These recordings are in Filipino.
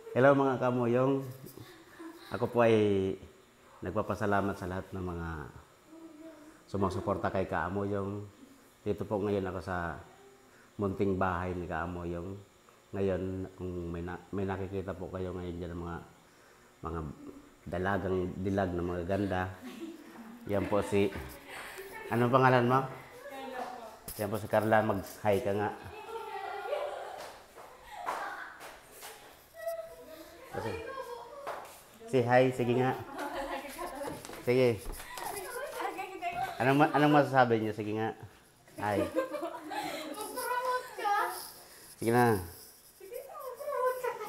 Hello mga kamuyong. Ako po ay nagpapasalamat sa lahat ng mga sumusuporta kay Kaamuyong. Dito po ngayon ako sa munting bahay ni Kaamuyong. Ngayon, kung may nakikita po kayo ngayon dyan mga dalagang dilag na mga ganda. Yan po si, anong pangalan mo? Yan po si Carla, mag-hi ka nga. Say hi, sige nga. Sige. Anong masasabi niyo? Sige nga. Hi. Sige na.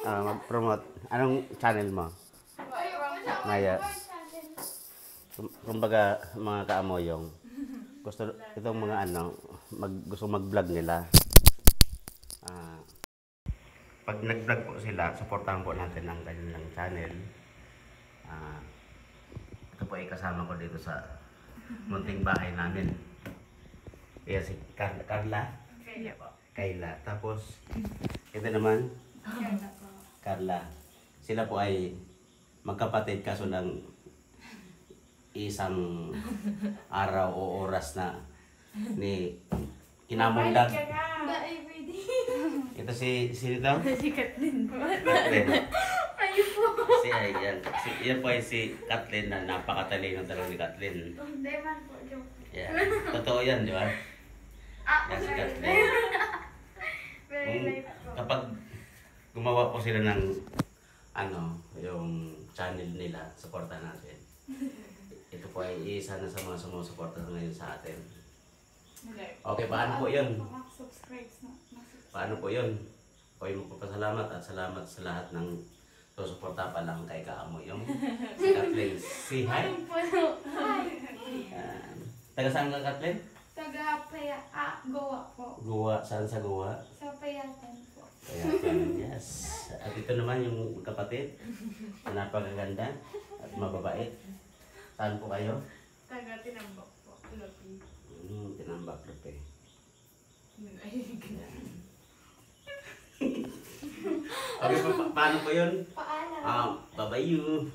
Mag-promote. Anong channel mo? Maya. Kumbaga, mga Kaamoyong. Gusto itong mga gusto mag-vlog nila. Pag nag-vlog po sila, supportahan po natin ang kanilang channel. Ito po ay kasama ko dito sa munting bahay namin. Kaya si Carla. Kayla. Tapos, ito naman, Carla. Sila po ay magkapatid kaso ng isang araw o oras na ni kinamundag. Ito sino daw? Si Kathleen po. Kathleen. Ayun po. Yan po ay si Kathleen na napakatalino talaga ni Kathleen. Hindi man po, joke. Yeah. Totoo yan, di ba? Yan si Kathleen. Very light po. Kapag gumawa po sila ng yung channel nila, suporta natin. Ito po ay isa na sa mga sumusuporta ngayon sa atin. Okay, paano po yun? Paano po yun? Ako ay magpapasalamat at salamat sa lahat ng susuporta pa lang kay Kaamuyong. Si Kathleen. Si hi? Taga saan ka, Kathleen? Taga Goa po. Goa. Saan sa Goa? Sa Payatan po. Payatan, yes. At ito naman yung kapatid. Napakaganda at mababait. Saan po kayo? Taga Tinambak po. Lupi. Tinambak, Lupi. Okay, paano po yun? Paalam. Bye-bye you.